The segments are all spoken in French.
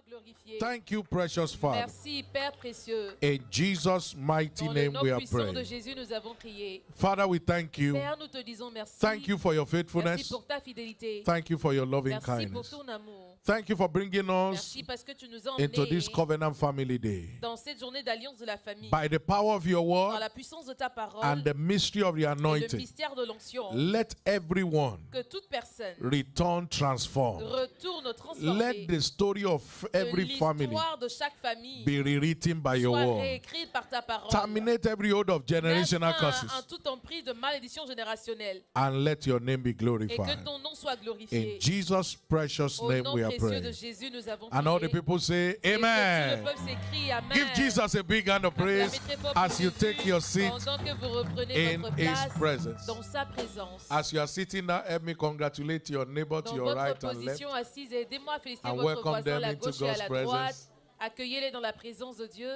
glorifié. Thank you, precious Father. Merci, Père précieux. In Jesus' mighty Dans le name nom we are puissant de praying. Jésus, nous avons prié. Father, we thank you. Père, nous te disons merci. Thank you for your Merci faithfulness. pour ta fidélité. Thank you for your loving Merci pour kindness. ton amour. Thank you for bringing us Merci parce que tu nous as into emmenés this covenant family day. dans cette journée d'alliance de la famille. By the power of your Dans word la puissance de ta parole and the mystery of the et le anointing, mystère de l'onction. let everyone Que toute personne return transformed. retourne transformée. Let the story of every Que family l'histoire de chaque famille be rewritten by your soit word. réécrite par ta parole. Terminate every hold of generational Mets fin à curses tout emprise de malédiction générationnelle. and let your name be Et que glorified. ton nom soit In glorifié. Jesus' precious Au name nom we are précieux de praying. Jésus, nous avons And all the prié. people say, Et que tout le Amen. peuple s'écrie Amen. Give Jesus a big hand of praise Acclamez très fort as pour you Jésus take your seat pendant que vous reprenez in votre His place presence. dans sa présence. As you are sitting now, help me congratulate your neighbor to Dans your votre right and left. position assise, aidez-moi à féliciter And votre welcome voisin à them la into gauche et à God's la presence. droite. Accueillez-les dans la présence de Dieu.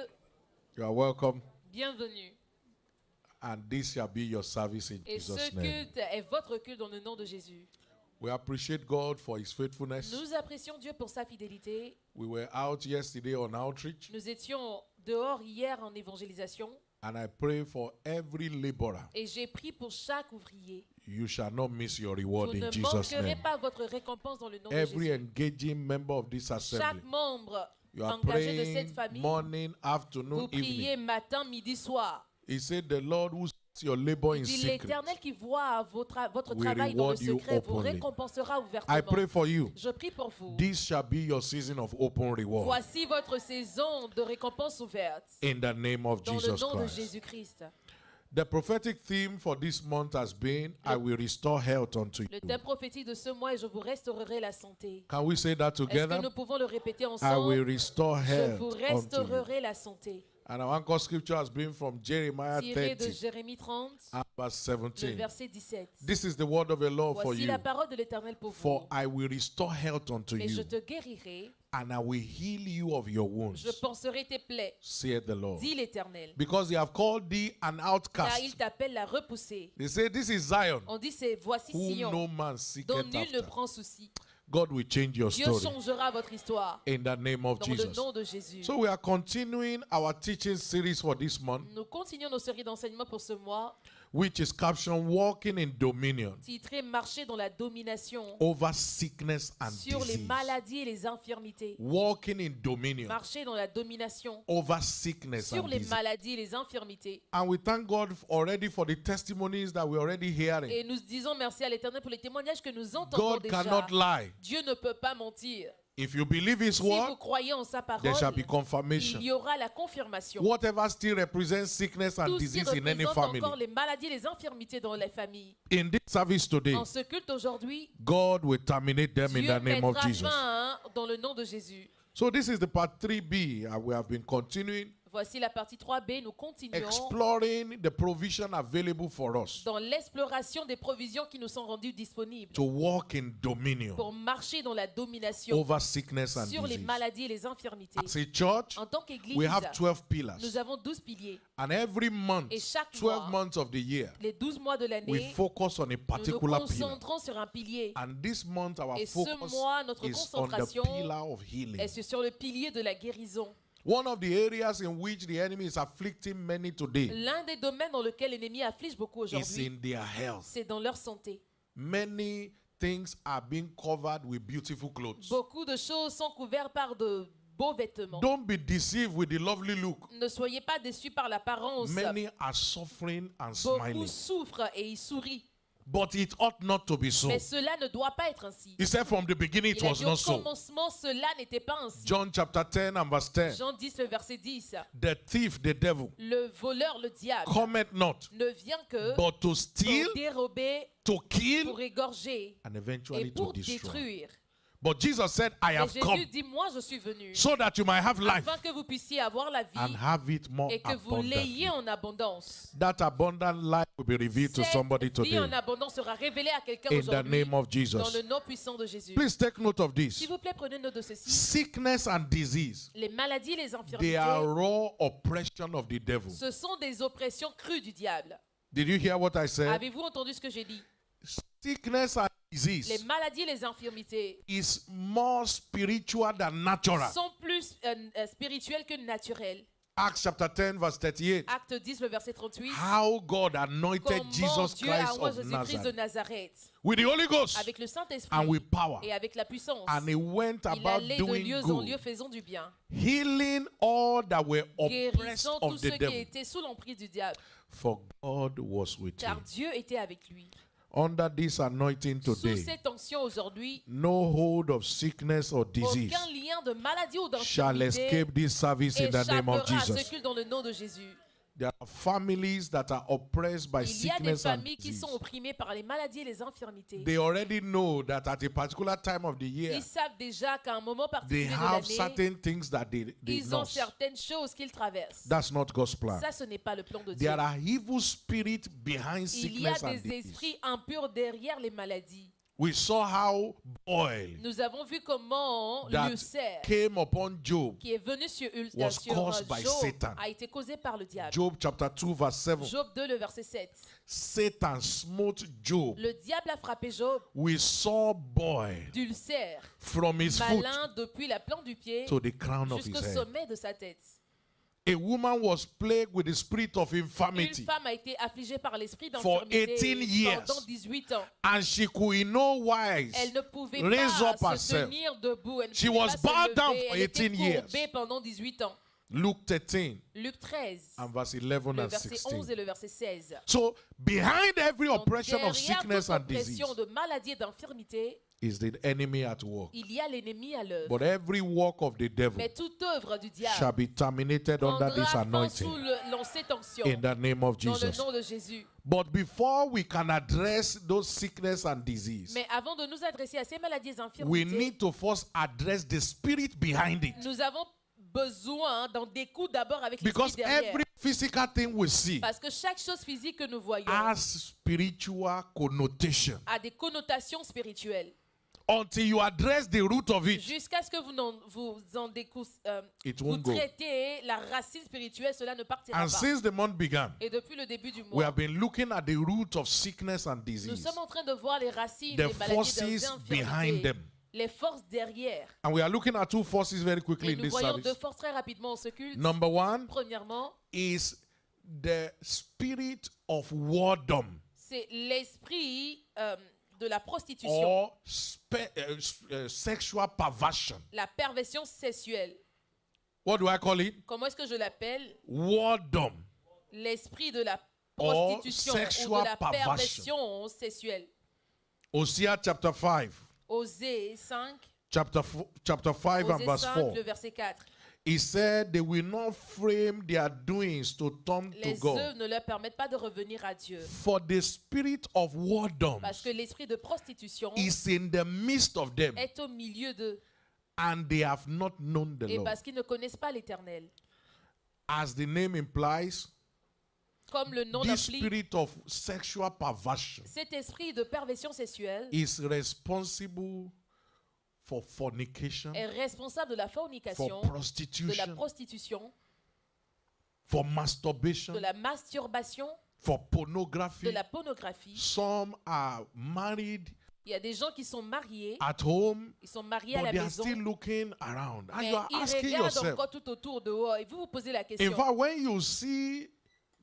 You are welcome. Bienvenue. And this shall be your service in Et ce Jesus' name. culte est votre culte dans le nom de Jésus. We appreciate God for His faithfulness. Nous apprécions Dieu pour sa fidélité. We were out yesterday on outreach, Nous étions dehors hier en évangélisation and I pray for every laborer. et j'ai prié pour chaque ouvrier. You shall not miss your Vous reward ne in Jesus' manquerez name. pas votre récompense dans le nom de Every Jésus. engaging member of this assembly, Chaque membre you are engagé de cette praying famille, morning, afternoon, vous priez evening. matin, midi, soir. He said, the Lord who sees your labor Il in dit secret, l'Éternel qui voit votre will travail dans le reward you secret vous openly. récompensera I ouvertement. pray for you. Je prie pour vous. This shall be your season of open reward. Voici votre saison de récompense ouverte In the name of dans le Jesus nom de Christ. Jésus-Christ. The prophetic theme for this month has been, I will restore health unto Le you. thème prophétique de ce mois est je vous restaurerai la santé. Can we say that Est-ce que together? nous pouvons le répéter I will ensemble? restore Je health vous unto you. restaurerai la santé. And our anchor scripture has been from Jeremiah Tiré de 30 Jérémie 30, and verse le 17. verset 17. This is the word of the Lord for Voici you. la parole de l'Éternel pour For vous. I will restore health unto Mais je you, te guérirai, and I will heal you of your je wounds, panserai tes plaies, saith the Lord. dit l'Éternel. Because they have called thee an Car outcast. il t'appelle la repoussée. They say, this is Zion, On dit c'est voici whom no Sion, man dont seeketh nul ne after. prend souci. God will change your Dieu story changera votre histoire in the name of dans le Jesus. nom de Jésus. So we are continuing our teaching series for this month, Nous continuons nos séries d'enseignements pour ce mois, which is captioned Walking in Dominion titré Marcher dans la domination over sickness and sur les disease. maladies et les infirmités. Walking in Dominion Marcher dans la domination over sickness sur and les disease. maladies et les infirmités. And we thank God already for the testimonies that we're already hearing. Et nous disons merci à l'Éternel pour les témoignages que nous entendons God déjà. cannot lie. Dieu ne peut pas mentir. If you believe His Si vous word, croyez en sa parole, there shall be confirmation. il y aura la confirmation. Whatever still represents sickness and Tout ce qui disease in any représente family. encore les maladies et les infirmités dans les familles. In this service today, En ce culte aujourd'hui, God will terminate them in Dieu the name of mettra Jesus. fin dans le nom de Jésus. So this is the part 3B, and we have been continuing Voici la partie 3B. Nous continuons exploring the provision available for us dans l'exploration des provisions qui nous sont rendues disponibles to walk in dominion pour marcher dans la domination over sickness and sur les disease. maladies et les infirmités. As a church, En tant qu'Église, we have 12 nous pillars, avons 12 piliers. and every month, Et chaque 12 mois, months of the year, Les 12 mois de we l'année, focus on a nous nous particular pillar. concentrons sur un pilier. And this month, our Et ce focus mois, notre is on the concentration pillar of healing. est sur le pilier de la guérison. One of the areas in which the enemy is afflicting many today L'un des domaines dans lequel l'ennemi afflige beaucoup is aujourd'hui, in their health. c'est dans leur santé. Many things are being covered with beautiful clothes. Beaucoup de choses sont couvertes par de beaux vêtements. Don't be deceived with the lovely look. Ne soyez pas déçus par l'apparence. Many are suffering and Beaucoup smiling. souffrent et ils sourient. But it ought not to be so. Mais cela ne doit pas être ainsi. He said from the beginning it Il a was dit not au so. commencement, cela n'était pas ainsi. John chapter 10 and verse 10. Jean 10, le verset 10. The thief, the devil, Le voleur, le diable, cometh not, ne vient que but to steal, pour dérober, to kill, pour égorger and et eventually to pour destroy. détruire. But Jesus said, I Et have Jésus come dit, moi je suis venu so that you might have life afin que vous puissiez avoir la and vie have it more et que vous abundantly. l'ayez en abondance. That abundant life will be revealed to somebody Cette vie today. en abondance sera révélée à quelqu'un In the aujourd'hui name of dans Jesus. le nom puissant de Jésus. Please take note of S'il this. vous plaît, prenez note de ceci. Sickness and disease, Les maladies, les they infirmités, are raw oppression of the devil. ce sont des oppressions crues du diable. Did you hear what I said? Avez-vous entendu ce que j'ai dit? Sickness and Les disease maladies, les infirmités is more spiritual than natural. sont plus plus spirituel que naturel. Acts chapter 10 verse 38. Acte 10, le verset 38. How God anointed Comment Jesus Dieu a Christ oint of Jésus-Christ de Nazareth Nazareth with the Holy Ghost avec le Saint-Esprit and with power. et avec la puissance. And he went Il about allait de doing lieu en lieu good, faisant du bien, healing all that were oppressed guérissant of tous the ceux qui devil. étaient sous l'emprise du diable, For God was with car him. Dieu était avec lui. Under this anointing Sous today, cette onction aujourd'hui, no hold of sickness or disease aucun lien de maladie ou shall d'infirmité escape this service in the name échappera of à ce Jesus. culte dans le nom de Jésus. There are families that are oppressed by Il y a des sickness and familles qui disease. sont opprimées par les maladies et les infirmités. They already know that at a particular time of the year, Ils savent déjà qu'à un moment they particulier de have l'année, certain things that they ils ont know. certaines choses qu'ils traversent. That's not God's plan. Ça, ce n'est pas le plan de Dieu. There are evil spirits behind Il y a sickness and des disease. esprits impurs derrière les maladies. We saw how boil Nous avons vu comment that l'ulcère came upon Job. qui est venu sur, was sur caused by Job Satan. a été causé par le diable. Job chapter 2 verse 7. Job 2, le verset 7. Satan smote Job Le diable a frappé Job with sore boil d'ulcère, from his foot malin depuis la plante du pied to the crown of jusqu'au his head. sommet de sa tête. A woman was plagued with the spirit of Une infirmity, femme a été affligée par l'esprit For 18 d'infirmité years. pendant 18 ans. and she could in no wise Elle ne pouvait raise up pas se herself. tenir debout. Elle ne She pouvait was pas se bowed down lever. for Elle était 18 years. courbée pendant 18 ans. Luke 13 Luc 13, and verse 11 le and verset 11 16. et le verset 16. So behind every Donc, oppression of derrière sickness toute and disease oppression de maladie et d'infirmité, is the enemy at work. il y a l'ennemi à l'œuvre. But every work of the devil Mais toute œuvre du shall diable be terminated under prendra this fin anointing sous cette onction in the name of dans le Jesus. nom de Jésus. But before we can address those sickness and disease, Mais avant de nous adresser à ces maladies et we infirmités, need to first address the spirit behind it. nous avons besoin d'en découdre d'abord avec l'esprit Because derrière. every physical thing we see Parce que chaque chose physique que nous voyons has spiritual connotation. a des connotations spirituelles. Until you address the root of it, Jusqu'à ce que it vous won't go. traitez la racine spirituelle, cela ne partira And pas. since the month began, Et depuis le début du we mois, have been looking at the root of sickness and nous disease, sommes en train de voir les racines the des maladies forces des behind infirmités, them. les forces derrière. And we are looking at two forces very quickly Et in nous this voyons deux service. forces très rapidement en ce culte. Number one Premièrement, is the spirit of whoredom c'est l'esprit de la prostitution, or sexual perversion. la perversion sexuelle. What do I call it? Comment est-ce que je l'appelle? Whoredom. L'esprit de la Or prostitution ou sexual de la perversion sexuelle. Hosea chapter 5. Osée 5, Chapter 5 and Osée verse 5, 4. le verset 4. He said they will not frame their doings to turn to Les God. œuvres ne leur permettent pas de revenir à Dieu. For the spirit of whoredom Parce que l'esprit de prostitution is in the midst of them, est au milieu d'eux. and they have not known the Et Lord. parce qu'ils ne connaissent pas l'Éternel. As the name implies, Comme le nom this l'implique, spirit of sexual perversion cet esprit de perversion sexuelle is responsible for fornication, est responsable de la for fornication, de la prostitution, prostitution, for masturbation, de la masturbation, for de pornography. la pornographie. Some are married Il y a des gens qui sont mariés, at home, ils sont mariés à but la they are maison, still looking around. And mais you are ils asking regardent yourself, encore tout autour dehors. Et vous vous posez la in question. fact, when you see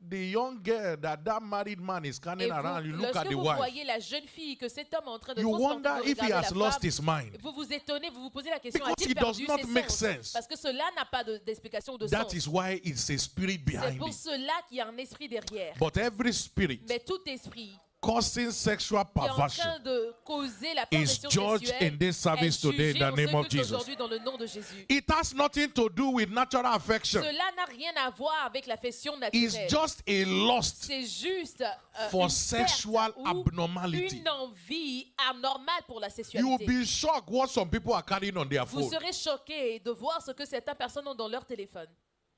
the young girl that married man is Et scanning around, you vous, look at lorsque the vous wife, voyez la jeune fille que cet homme est en train de you transporter, wonder de if he regarder has la lost femme, his mind. vous vous étonnez, vous vous posez la question, Because a-t-il it does perdu not ses make sens? sense. Parce que cela n'a pas d'explication de That sens. is why it's a spirit C'est behind pour it. cela qu'il y a un esprit derrière. But every spirit Mais tout esprit causing sexual qui est en perversion train de causer la is perversion judged sexuelle in this service est today in jugé the en ce name of culte Jesus. aujourd'hui dans le nom de Jésus. It has nothing to do with natural affection. Cela n'a rien à voir avec l'affection It's naturelle. just a lust C'est juste for une sexual perte ou abnormality. une envie anormale pour la You will sexualité. be shocked what some people are carrying on their Vous phone. serez choqué de voir ce que certaines personnes ont dans leur téléphone.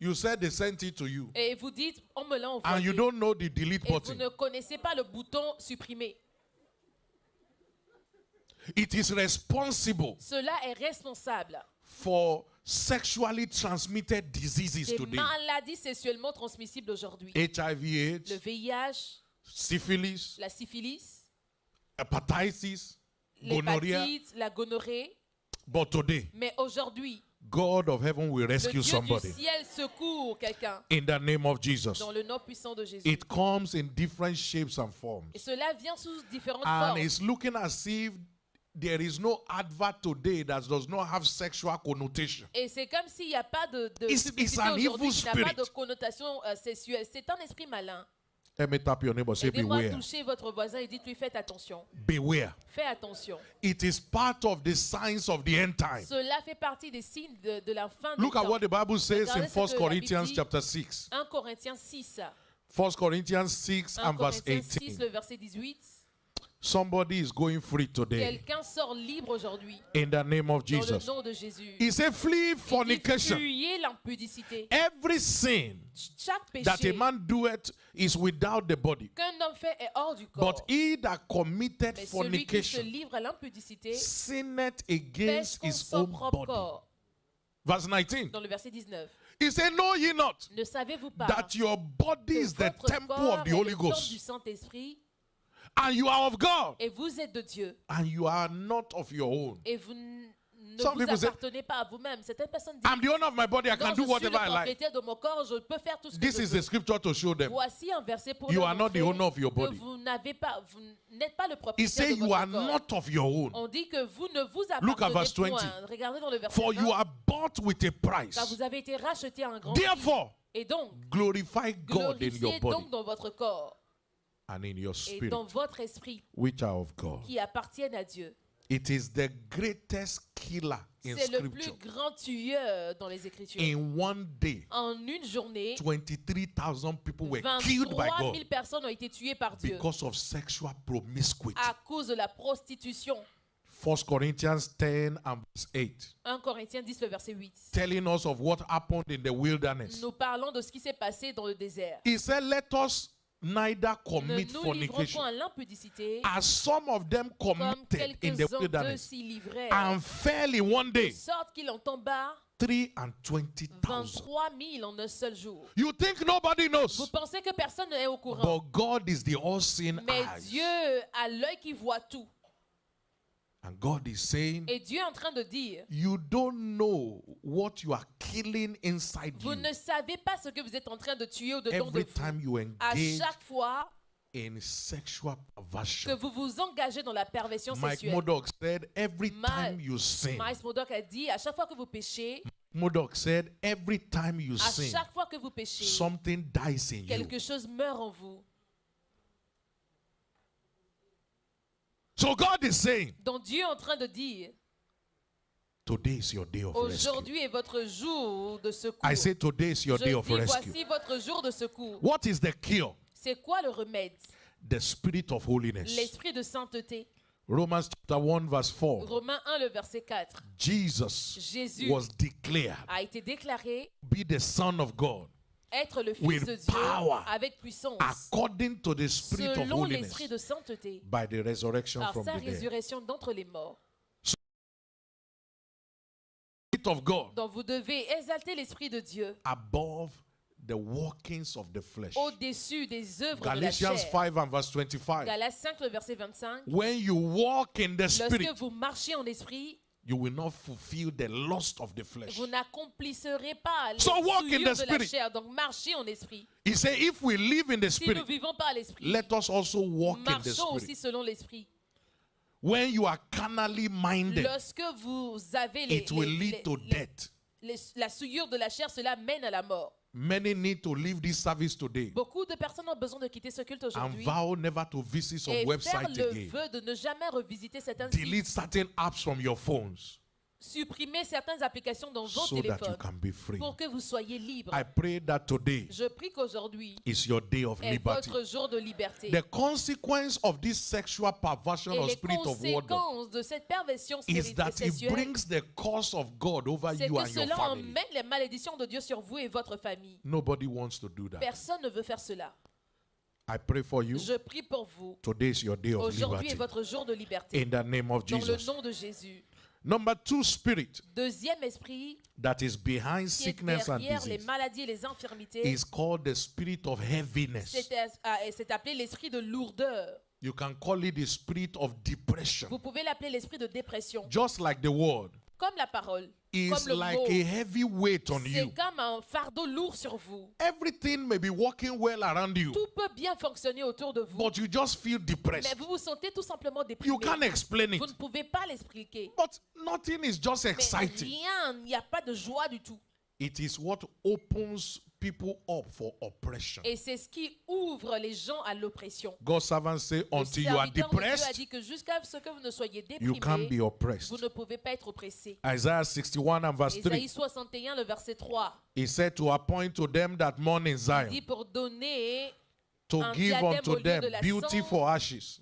You said they sent it to you, Et vous dites, on me l'a and envoyé. you don't know the delete Et vous button. ne connaissez pas le bouton supprimer. It is responsible Cela est responsable for sexually transmitted diseases des today. maladies sexuellement transmissibles aujourd'hui. HIV, Le AIDS, VIH, syphilis, la syphilis, hepatitis, gonorrhea. l'hépatite, la gonorrhée. But today, Mais aujourd'hui, God of heaven will Le rescue Dieu somebody du ciel secourt quelqu'un in the name of Jesus. dans le nom puissant de Jésus. It comes in different shapes and forms. Et cela vient sous différentes And formes. it's looking as if there is no advert today that does not have sexual connotation. Et c'est comme s'il n'y a pas de It's publicité an evil aujourd'hui qui n'a pas spirit. de connotation sexuelle. C'est un esprit malin. Let me tap your neighbor. Say Aidez-moi à beware. toucher votre voisin et dites-lui faites attention. Beware. Fais attention. It is part of the signs of the end time. Cela fait partie des signes de la fin Look des at temps. what the Bible says in Regardez ce 1 que la Corinthians Bible dit. chapter 6. 1 Corinthiens 6. 1 Corinthians 6 1 and verse Corinthiens 6, 18. le verset 18. Somebody is going free today Quelqu'un sort libre aujourd'hui in the name of dans le Jesus. nom de Jésus. He said, flee Il dit, fornication. fuyez l'impudicité. Every sin Chaque that a péché man doeth is without the body. qu'un homme fait est hors du corps. But he that committed Mais celui qui se fornication livre à l'impudicité sinneth pêche against contre his son own propre body. corps. Verse 19. Dans le verset 19. He said, know ye not Ne savez-vous pas that your body que is the votre temple corps of the est Holy le temple du Ghost, Saint-Esprit and you are of God, et vous êtes de Dieu and you are not of your own? et vous ne Some vous people say, appartenez pas à vous-même. Certaines personnes disent I'm the owner of my body, I non, can je do suis le whatever I like. propriétaire de mon corps, je peux faire tout ce que This je is veux. the scripture to show them. Voici un verset pour You leur are not the montrer owner of your que body. vous n'êtes pas le He propriétaire said, de you votre are corps. not of your own. On dit que vous ne vous Look at appartenez verse 20. point. Regardez dans le verset For 20. you are bought with a price. Car vous avez été racheté à un grand prix. Therefore, Et donc, glorify God in your glorifiez body donc dans votre corps and in your et spirit, dans votre esprit which are of God. qui appartiennent à Dieu. It is the greatest killer in C'est le plus scripture. grand tueur dans les Écritures. In one day, En une journée, 23,000 people were killed by 23 God 000 personnes ont été tuées par Dieu because of sexual promiscuity. à cause de la prostitution. 1 Corinthians 10 and verse 8, 1 Corinthiens 10, le verset 8. telling us of what happened in the wilderness. Nous parlons de ce qui s'est passé dans le désert. He said, let us neither Ne commit nous livrons fornication, point à l'impudicité as some of them comme committed in the quelques-uns d'eux wilderness, s'y livraient, and fell in one de day, sorte qu'il en tomba 320,000. 23 000 en un seul jour. You think nobody Vous knows, pensez que personne n'est au courant, but God is the all-seeing mais eyes. Dieu a l'œil qui voit tout. And God is saying, Et Dieu est en train de dire, you don't know what you are killing inside vous you ne savez pas ce que vous êtes en train de tuer au-dedans de every vous. time you À engage chaque fois in sexual que perversion. vous vous engagez dans la perversion Mike sexuelle. Modoc said, every Ma- time you sin, Miles Modoc a dit, à chaque fois que vous péchez, Modoc said, every time you à sin, chaque fois que vous péchez, something dies in you. quelque chose meurt en vous. So God is saying, Donc Dieu est en train de dire, today is your day of rescue. aujourd'hui est votre jour de secours. I say today is your Je day of dis, rescue. voici votre jour de secours. What is the cure? C'est quoi le remède? The spirit of holiness. L'esprit de sainteté. Romans chapter 1 verse 4. Romains 1, le verset 4. Jesus Jésus was declared a été déclaré be the Son of God être le with Fils de Dieu power, avec puissance, according to the spirit of selon holiness l'esprit de sainteté, by the resurrection par from sa the dead. résurrection d'entre les morts. Spirit of God Donc vous devez exalter l'esprit de Dieu above the workings of the flesh. au-dessus des œuvres de la Galatians chair. 5 and verse 25. Galates 5, le verset 25. When you walk in the spirit, Lorsque vous marchez en esprit, you will not fulfill the lust of the flesh. vous n'accomplirez pas les So walk in souillures the de la spirit. chair. Donc marchez en esprit. He said, if we live in the Si nous spirit, vivons par l'esprit, let us also walk in the marchons aussi spirit. selon l'esprit. When you are carnally minded, Lorsque vous avez it will lead to death. la souillure de la chair, cela mène à la mort. Many need to leave this service today Beaucoup de personnes ont besoin de quitter ce culte and aujourd'hui vow never to visit some et faire website le again. vœu de ne jamais revisiter certains Delete sites. certain apps from your phones Supprimer certaines applications dans vos so that you téléphones can be free. pour que vous soyez libres. I pray that today Je prie qu'aujourd'hui is your day of est liberty. votre jour de liberté. The consequence of this sexual perversion Et or les spirit of word conséquences de cette perversion is that it sexuelle, brings the curse of God over c'est you que and your cela family. emmène les malédictions de Dieu sur vous et votre famille. Nobody wants to do that. Personne ne veut faire cela. I pray for you. Je prie pour vous. Today is your day of Aujourd'hui est liberty. votre jour de liberté. In the name of Dans le Jesus. nom de Jésus. Number 2 spirit Deuxième esprit that is behind qui est sickness and derrière les disease maladies et les infirmités, is called the spirit of heaviness. c'est appelé l'esprit de lourdeur. You can call it the spirit of depression. Vous pouvez l'appeler l'esprit de dépression. Just like the word, comme la parole, is comme le like mot. a heavy weight on C'est you. comme un fardeau lourd sur vous. Everything may be working well around you, Tout peut bien fonctionner autour de vous, but you just feel mais depressed. vous vous sentez tout simplement You déprimé. can't explain it. Vous ne pouvez pas l'expliquer. But nothing is just Mais exciting. rien, il n'y a pas de joie du tout. It is what opens people up for oppression. Et c'est ce qui ouvre les gens à l'oppression. God's servants say, Le until you are serviteur de Dieu a depressed, dit que jusqu'à ce que vous ne soyez you can't be déprimés, oppressed. vous ne pouvez pas être oppressé. Isaiah 61 and verse 3. Ésaïe 61, le verset 3, He said to appoint to them that mourn in il Zion, dit pour donner to un give diadème unto au lieu them de la beauty cendre, for ashes,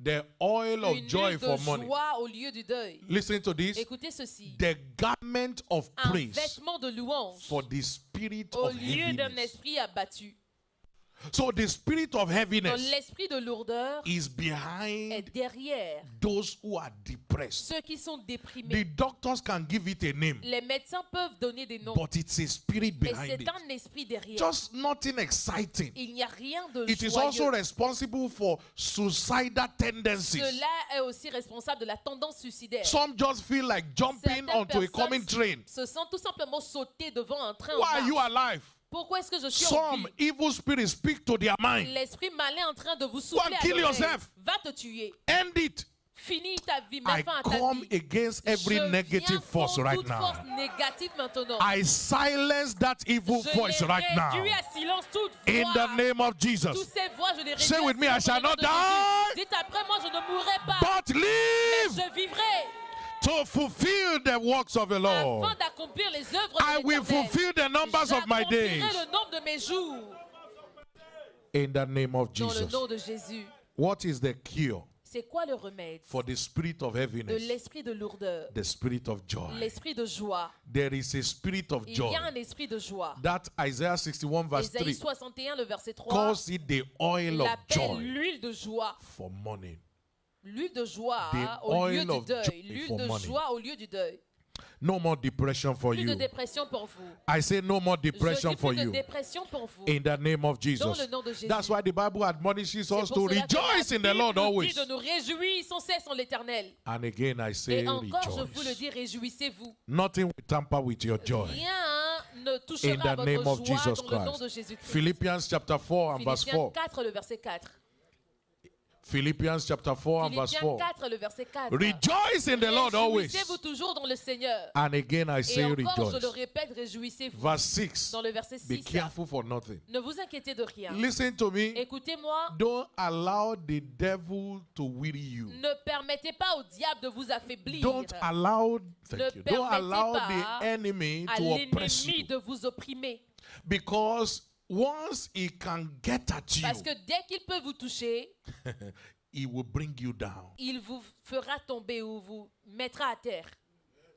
the oil of une joy huile for de mourning. joie au lieu du deuil. Listen to this. Écoutez ceci. The garment of Un praise vêtement de louange for the spirit au of lieu d'un heaviness. esprit abattu. So the spirit of Donc heaviness l'esprit de lourdeur is est behind derrière those who are depressed. ceux qui sont The déprimés. doctors can give it a name, Les médecins peuvent donner des noms, but it's a spirit mais behind c'est it. un esprit derrière. Just nothing exciting. Il n'y a rien de It is also joyeux. responsible for suicidal tendencies. Cela est aussi responsable de la tendance suicidaire. Some just feel like jumping Certaines onto a coming personnes train. se sentent tout simplement sauter devant un train en Why are you marche. alive? Pourquoi est-ce que je suis en Some vie? evil spirits speak to their mind. L'esprit malin en train de vous Go souffler and à kill l'oreille. yourself. Va te tuer. End it. Finis ta vie, I mets fin à ta come vie. against every Je negative viens force contre right toute now. force négative maintenant. I silence that evil Je voice les right now. réduis à silence toute In voix. the name of Toutes Jesus. ces voix, je les réduis Say à with me, I silence shall au nom not de Jésus. die, Dites après moi, je ne mourrai pas, but mais live je vivrai to fulfill the works of the Lord. afin d'accomplir les œuvres I de will l'Éternel. fulfill the numbers of my days. J'accomplirai le nombre de mes jours In the name of dans le Jesus. nom de Jésus. What is the cure C'est quoi le remède for the spirit of de heaviness? l'esprit de lourdeur? The spirit of joy. L'esprit de joie. There is a spirit of Il joy. y a un esprit de joie. That Isaiah 61 verse Ésaïe 3 61, le verset 3, calls it the oil of l'appelle joy l'huile de joie. for mourning. L'huile de joie The au lieu oil du of deuil. joy L'huile for de money. joie au lieu du deuil. No more depression for Plus de you. dépression pour vous. I say no more Je depression dis for plus de you. dépression pour vous. In the name of Dans Jesus. le nom de Jésus. That's why the Bible admonishes C'est us pour to cela que la rejoice in the Bible Lord nous always. dit de nous réjouir sans cesse en l'Éternel. And again I say Et encore, je vous le rejoice. dis, réjouissez-vous. Nothing will tamper with your joy. Rien ne In touchera à the name votre of joie Jesus dans le nom de Christ. Jésus-Christ. Philippians chapter 4 and verse Philippiens 4. 4, le verset 4. Philippians chapter 4 and verse Philippiens 4. 4, le verset 4. Rejoice in the Lord always. Réjouissez-vous toujours dans le Seigneur. And again I Et say encore, je rejoice. le répète, réjouissez-vous. Verse 6. Dans le verset Be 6. careful for nothing. Ne vous inquiétez de rien. Listen to me. Écoutez-moi. Don't allow the devil to weary you. Ne permettez pas au diable de vous affaiblir. Don't allow, Ne thank you. Don't permettez allow pas the enemy à to oppress l'ennemi you. de vous opprimer. Because once he can get at you, Parce que dès qu'il peut vous toucher, he will bring you down. il vous fera tomber ou vous mettra à terre.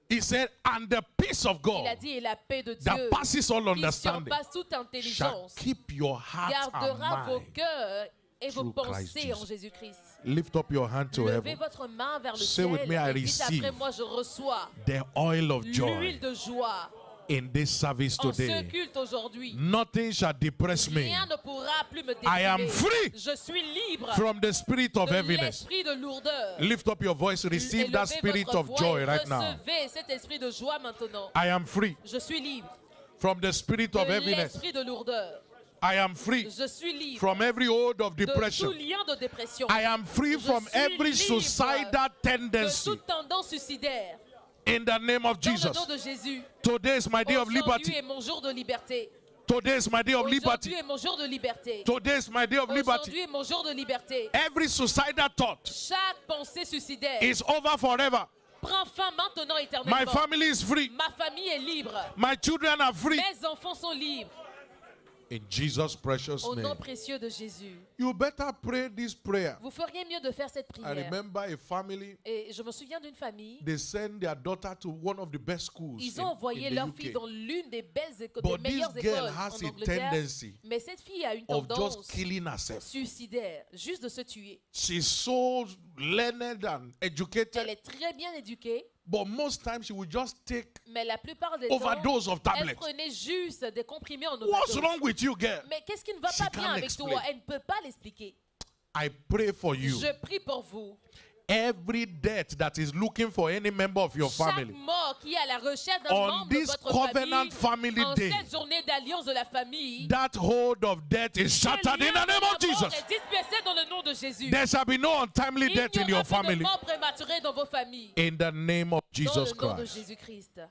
He said, and the peace of Il a God dit, et la paix de that Dieu, passes all qui understanding surpasse toute shall intelligence, keep your heart gardera and vos mind. cœurs et vos through Christ pensées en Jesus. Jésus-Christ. Lift up your hand to Levez heaven. votre main vers le Say ciel with me, I et dites après receive moi, je reçois The oil of joy l'huile de joie in this service en ce today. culte aujourd'hui. Nothing shall depress me Rien ne pourra plus me I am déprimer. free Je suis libre from the spirit of de heaviness. l'esprit de lourdeur. Lift up your voice, Et receive that levez spirit votre of voix joy et right now. recevez cet esprit de joie maintenant. I am free Je suis libre from the spirit de of heaviness. l'esprit de lourdeur. I am free Je suis libre from every hold of de depression. tout lien de dépression, I am free Je from suis every libre suicidal de tendency. toute tendance suicidaire. In the name of Dans le Jesus. nom de Jésus, Today is my day of aujourd'hui liberty. est mon jour de liberté. Today is my day of Aujourd'hui liberty. est mon jour de liberté. Today is my day of liberty. Aujourd'hui est mon jour de liberté. Every suicidal thought Chaque pensée suicidaire is over forever. prend fin maintenant My éternellement. family is free. Ma famille est libre. My children are free. Mes enfants sont libres. In Jesus' precious Au nom name. précieux de Jésus. You better pray this prayer. Vous feriez mieux de faire cette I prière. remember a family, Et je me souviens d'une famille. they send their daughter to one of the best schools Ils ont envoyé in the leur UK. fille dans l'une des belles écoles, But des meilleures this girl écoles has en a Angleterre. tendency Mais cette fille a une of tendance just killing herself. suicidaire, juste de se tuer. She's so learned and Elle educated, est très bien éduquée, but most times she will just take mais la plupart des temps, overdose of elle tablets. prenait juste des comprimés en What's overdose. wrong with you, girl? Mais qu'est-ce qui ne va She pas bien can't avec explain. toi? Elle ne peut pas l'expliquer. I pray for you Je prie pour vous. Every death that is looking for any member of your Chaque family mort qui est à la recherche d'un on membre de this votre covenant famille, family en day, cette journée d'alliance de la famille, that hold of death is ce shattered lien in the de name la of Jesus. mort est dispersé dans le nom de Jésus. There shall be no untimely Il death in n'y your aura plus de family. mort prématurée dans vos familles. In the name of Dans Jesus le nom de Christ. Jésus-Christ.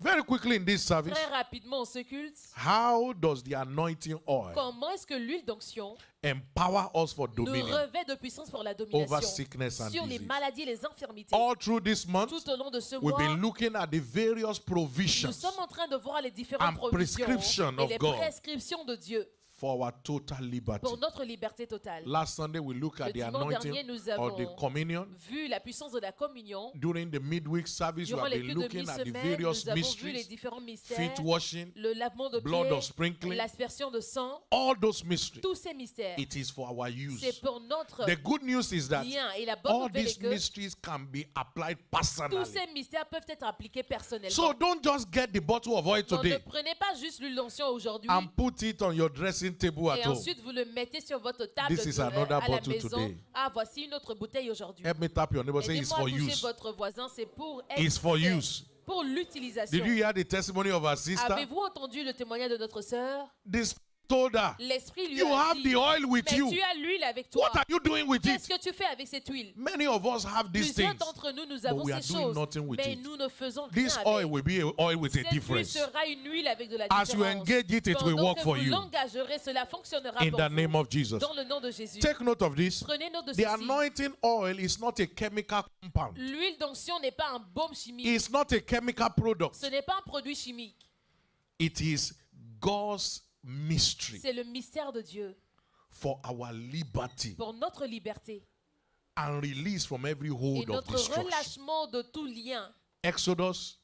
Very quickly in this service, Très rapidement, en ce culte, how does the anointing oil comment est-ce que l'huile d'onction empower us for nous dominion revêt de puissance pour la over domination sickness and sur les disease? maladies et les infirmités? All through this month, Tout au long de ce we've mois, been looking at the various nous provisions sommes en train de voir les différentes and provisions prescription et of les God prescriptions de Dieu for our total liberty. pour notre liberté totale. Last Sunday, we looked Le at the dimanche dernier, anointing nous of the avons communion. vu la puissance de la communion. During the midweek service, we Durant have les been cultes de looking at the mi-semaine, various nous avons vu les mysteries, différents mystères, feet washing, le lavement de blood of pieds, sprinkling, l'aspersion de sang, all those mysteries. tous ces mystères. It is for our use. C'est pour notre The good news is that bien. Et la bonne all nouvelle these est que mysteries can be applied tous personally. ces mystères peuvent être appliqués personnellement. So don't just get the bottle of oil Donc, ne today prenez pas juste l'huile d'onction aujourd'hui and put it on your dressing table at et home. ensuite vous le mettez sur votre table This is de- another à la bottle maison. today. Ah, voici une autre bouteille aujourd'hui. Help me tap your neighbor. Say it's Aidez-moi for à toucher use. votre voisin, c'est pour It's for c'est use. pour l'utilisation. Did you hear the testimony of our sister? Avez-vous entendu le témoignage de notre sœur? This told her, L'esprit lui you a have dit, the oil with mais you. tu as l'huile avec toi. What are you doing with Qu'est-ce it? que tu fais avec cette huile? Many of us have these Plusieurs things. d'entre nous, nous avons we are ces doing choses, nothing with mais it. nous ne faisons rien This avec. oil will be an oil with a Cette huile difference. sera une huile avec de la As you différence. engage it, it will Pendant work que for vous you. l'engagerez, cela fonctionnera In pour the vous. name of Jesus. Dans le nom de Jésus. Take note of this. Prenez note de The ceci. anointing oil is not a chemical compound. L'huile d'onction n'est pas un baume chimique. It's not a chemical product. Ce n'est pas un produit chimique. It is God's mystery C'est le mystère de Dieu for our liberty pour notre liberté and release from every et hold of notre destruction. relâchement de tout lien. Exodus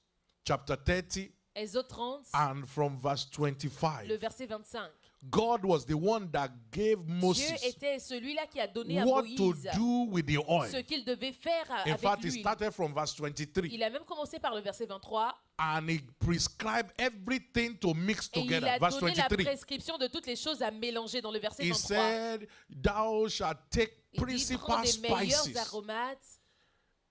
chapter 30 Exode 30, and from verse 25. le verset 25. God was the one that gave Dieu Moses était celui-là qui a donné à what to Moïse do with the ce oil. qu'il devait faire In avec fact, it l'huile. started from verse 23 Il a même commencé par le verset 23 and he prescribed everything to mix et il together. a Verse donné la 23. prescription de toutes les choses à mélanger dans le verset He 23. said, Thou shalt take Il dit, prends principal des meilleurs spices. aromates.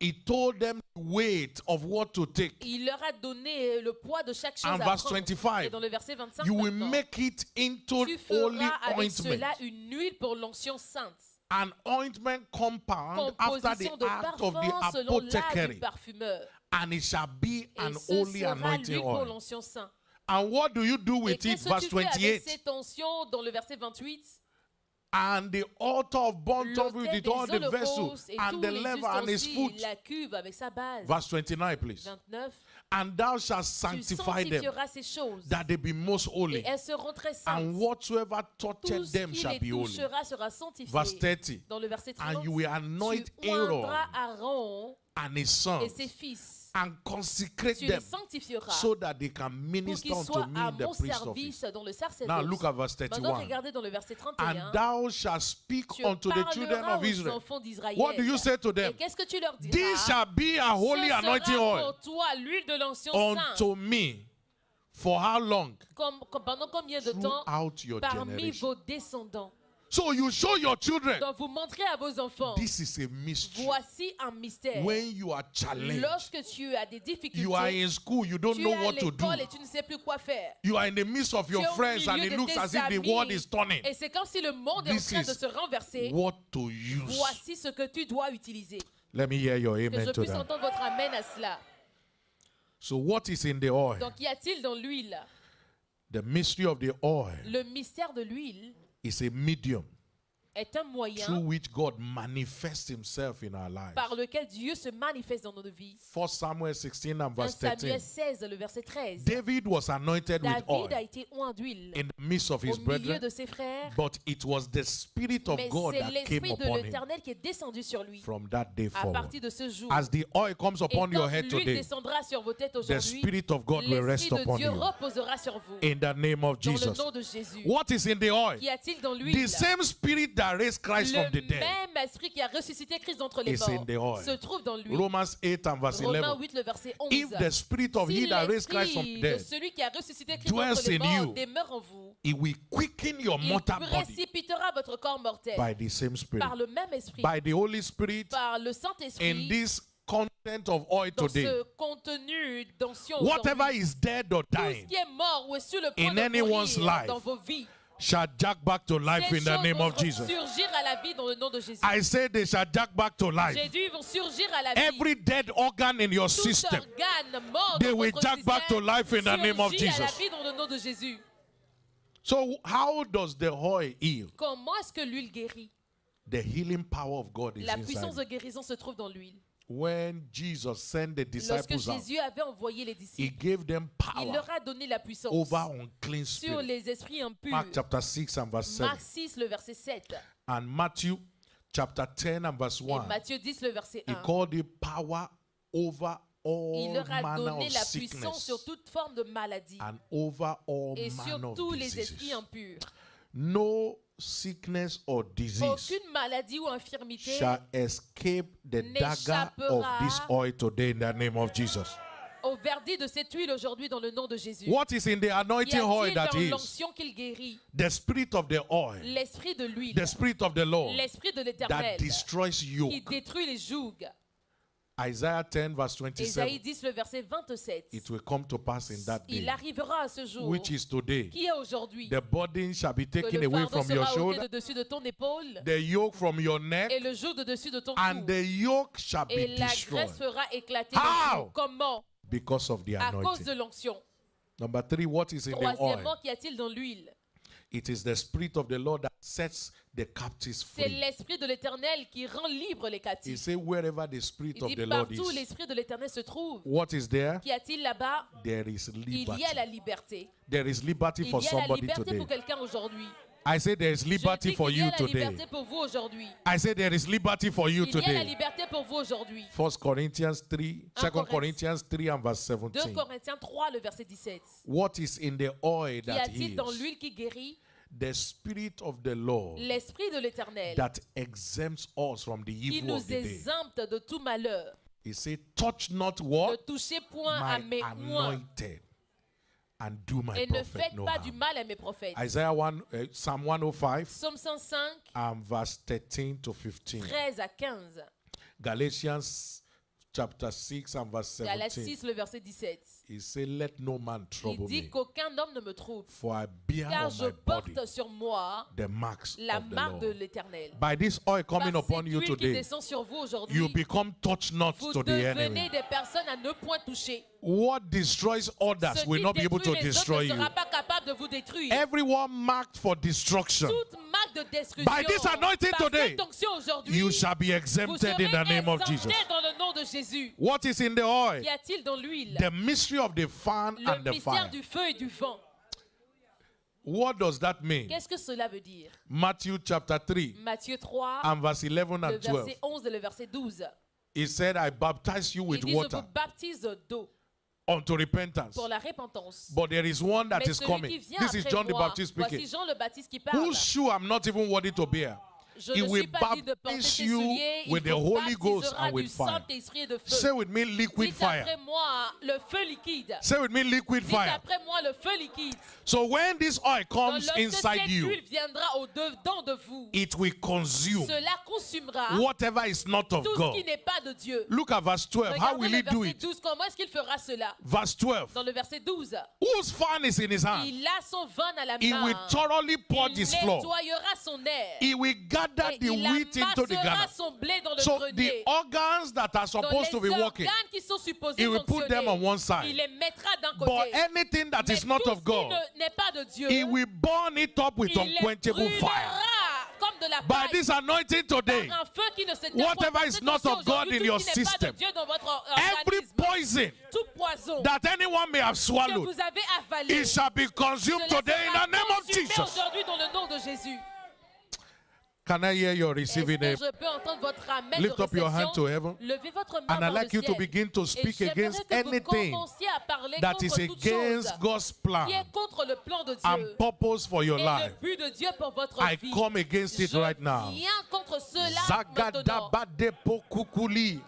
He told them the weight of what to take. Il leur a donné le poids de chaque chose And à verse prendre. 25, Et dans le verset 25, You will maintenant, make it into tu holy feras avec ointment. cela une huile pour l'onction sainte. An ointment compound after the Composition de art of the parfum selon l'art du apothecary. parfumeur. And it shall be Et an ce holy sera anointing l'huile pour oil. l'onction sainte. And what do you do Et with it? qu'est-ce que Verse tu fais avec 28. cette onction dans le verset 28? And the altar of burnt offering L'autel with des all the vessels holocaustes et and tous the les lever and his foot. ustensiles, la cuve avec sa base. Verse 29, please. 29. And thou shalt Tu sanctify them, sanctifieras ces choses that they be most et holy. elles seront très And saintes. whatsoever Tout toucheth ce them qui shall les be holy. touchera sera sanctifié. Verse 30. Dans le verset 30, And you will anoint tu Aaron oindras Aaron and his sons et ses fils. and consecrate Tu les them sanctifieras so that they can pour minister qu'ils unto soient me à in the mon priest office. service dans le sacerdoce. Now look at verse Maintenant, 31. regardez dans le verset And 31. thou shalt speak Tu unto the children parleras of aux Israel. enfants d'Israël. What do you say to Et them? qu'est-ce que tu leur diras? This shall be a holy Ce anointing sera oil pour toi l'huile de l'onction sainte. unto me. For how long? Pendant combien de temps? Throughout your Parmi generation. vos descendants. So you show your children. Donc vous montrez à vos enfants. This is a mystery. Voici un mystère. When you are challenged, Lorsque tu as des difficultés, you are in school, you don't tu know es à what to do. l'école et tu ne sais plus quoi faire. You are in the midst of your Tu es au friends and milieu it de looks tes as if the amis. world is turning. Et c'est comme si le monde est en This train de is se renverser. what to use. Voici ce que tu dois utiliser. Let me hear your Que amen je to puisse that. entendre votre amen à cela. So what is in the oil? Donc, y a-t-il dans l'huile? The mystery of the oil Le mystère de l'huile is a medium est un moyen through which God manifests himself in our lives. par lequel Dieu se manifeste dans nos vies. 1 Samuel 16 and 1 verse Samuel 13. 16, le verset 13. David was anointed with oil David a été oint d'huile in the midst of au his milieu brethren, de ses frères. but it was the Spirit of Mais God c'est that came l'Esprit de upon him l'Éternel qui est descendu sur lui from that day à forward. partir de ce jour. As the oil comes Et upon quand your head l'huile today, descendra sur vos têtes the aujourd'hui, Spirit of God will rest l'Esprit de upon Dieu you. reposera sur vous. In the name of Dans le Jesus. nom de Jésus. What is in the oil? Qu'y a-t-il dans The l'huile? same Spirit that raised Christ from the Le dead même esprit qui a ressuscité Christ d'entre les is in morts the oil. se trouve dans lui. Romans 8 and verse Romains 11. 8, le verset 11. If the spirit of Si he that raised Christ from the l'esprit de dead, celui qui a ressuscité Christ dwells d'entre les in morts you, demeure en vous, it will quicken your il mortal body précipitera votre corps mortel by the same spirit, par le même esprit, by the Holy Spirit par le in Saint-Esprit, this content of oil dans today. ce contenu d'onction Whatever aujourd'hui. is dead or Tout ce dying qui est mort ou est sur le point in de anyone's mourir life dans vos vies, shall jack back to life ces in the choses name vont of Jesus. surgir à la vie dans le nom de Jésus. I say they shall jack back to life. J'ai dit, ils vont surgir à la vie. Every dead organ in your Tout system, organe mort they dans will votre jack back to système life in the name of surgit à la Jesus. vie dans le nom de Jésus. So how does the oil heal? Comment est-ce que l'huile guérit? The healing power of God is La puissance inside. de guérison se trouve dans l'huile. When Jesus sent the Lorsque disciples out, Jésus avait envoyé les he disciples, gave them il power leur a donné la puissance over unclean sur spirit. les esprits impurs. Mark chapter 6 and verse 7. Marc 6, le verset 7. And Matthew chapter 10 and verse Et 1. Matthieu 10, le verset He 1. called it power over Il all leur a manner donné of la puissance sickness sur toute forme de maladie and over all et manner sur of tous les esprits diseases. impurs. No sickness or disease Aucune maladie ou infirmité shall escape the dagger of this oil today in the name of Jesus. au verdict de cette huile aujourd'hui dans le nom de Jésus. What is in the Y anointing oil a-t-il that dans is? l'onction qu'il guérit? The spirit of the oil, L'esprit de l'huile, the spirit of the Lord l'esprit de that l'éternel destroys qui yoke. détruit les jougs. Isaiah 10 verse 27. Ésaïe 10, le verset 27. It will come to pass in that Il day, arrivera à ce jour which is today. qui est aujourd'hui. The burden shall be Que taken le away fardeau from your sera ôté shoulder, de dessus de ton épaule the yoke from your neck, et le joug de dessus de ton and cou. the yoke shall be Et la destroyed graisse fera éclater How? le joug. Comment? because of the À cause de anointing. l'onction. Number 3, what is in the Troisièmement, oil? qu'y a-t-il dans l'huile? It is the spirit of the Lord that sets the captives C'est free. l'esprit de l'éternel qui rend libre les He captifs. said, wherever the spirit Il of dit the Lord partout où is, l'esprit de l'éternel se trouve. what is there? Qu'y a-t-il là-bas? There is Il liberty. y a la liberté. There is liberty Il for y a la somebody liberté today. pour quelqu'un aujourd'hui. I say there is Je liberty dis for qu'il y you a la today. liberté pour vous aujourd'hui. I say there is liberty for you Il y a la today. liberté pour vous aujourd'hui. 1 Corinthians 3, 2 Corinthians 3 and verse 2 17. Corinthiens 3, le verset 17. What is in the oil Qu'y that a-t-il dans heals? l'huile qui guérit? The spirit of the Lord L'esprit de l'éternel that exempts us from the qui evil nous of the day. exempte de tout malheur. He said, touch not Ne what? touchez point à My mes oins anointed, and do my et ne prophet faites no pas du harm. mal à mes prophètes. Isaiah 1, Psalm 105 Psaume 105, and verse 13 to 15. 13 à 15. Galatians chapter 6 and verse Galates 17. 6, le verset 17. He said, let no man Il trouble dit me, qu'aucun homme ne me trouble, for I bear car on je my body porte sur moi the marks la of the marque de Lord. l'éternel. By this oil coming Par upon cette you huile qui today, descend sur vous aujourd'hui, you become touch not vous to the devenez enemy. des personnes à ne point toucher. What destroys others Ce will qui not be able to détruit les autres destroy ne you. sera pas capable de vous détruire. Everyone marked for destruction, Toute marque de destruction, By this anointing par today, cette onction aujourd'hui, you shall be vous exempted serez in the name of Jesus. exemptés dans le nom de Jésus. What is in the oil? Qu'y a-t-il dans l'huile? The mystery of the fan Le and the mystère fire. du feu et du vent. What does that mean? Qu'est-ce que cela veut dire? Matthew chapter 3 Matthieu 3, and verse 11 le and 12. verset 11 et le verset 12. He said, I baptize you Il with dit, je water vous baptise d'eau unto repentance. pour la repentance. But there is one that Mais is celui coming. qui vient This is après John the moi, Baptist voici speaking. Jean le Baptiste qui parle. Whose shoe I'm not even worthy to bear. Je He ne will suis pas dit de porter baptize ses you souliers, with il the vous Holy Ghost baptisera and with du fire. Saint-Esprit et de feu. Say with me, liquid Dites fire. après moi le feu liquide. Say with me, liquid Dites fire. après moi le feu liquide. So when this oil Donc, comes lorsque inside cette you, huile viendra au-dedans de vous, it will consume cela consumera whatever is not of tout ce God. qui n'est pas de Dieu. Look at verse 12. How Regardez will le he do verset it? 12. Comment est-ce qu'il fera cela? Verse 12. Dans le verset 12, Whose fan is in his hand? il a son vin à la He will main. thoroughly purge Il his floor. nettoyera son air. He will gather Et the il wheat into the amassera garner. son blé dans le So grenier. the organs that are Dans supposed to be les working, organes qui sont supposés he will put them on fonctionner, one side. il les mettra d'un But côté. anything that Mais is not tout of ce qui God, n'est pas de Dieu, he will burn it up with il les unquenchable fire. brûlera comme de la By paille. this anointing today, Par un feu qui ne s'éteint whatever point. is Cette not onction of God aujourd'hui, in tout your ce qui n'est pas system, de Dieu dans votre every organisme, poison tout poison that anyone may have que swallowed, vous avez avalé, it shall be consumed cela today in sera the name of consumé Jesus. aujourd'hui dans le nom de Jésus. Can I hear your Est-ce receiving que name? je peux entendre votre amen Lift de up your hand to réception? heaven. Levez votre main And I'd vers like le you to ciel. begin to Et speak j'aimerais against que vous anything commenciez à parler that contre is toute chose against God's qui plan est contre le plan de Dieu and purpose for your et life. le but de Dieu pour votre I vie. come against it Je right now. viens contre cela maintenant. Zagadabadepokukuli.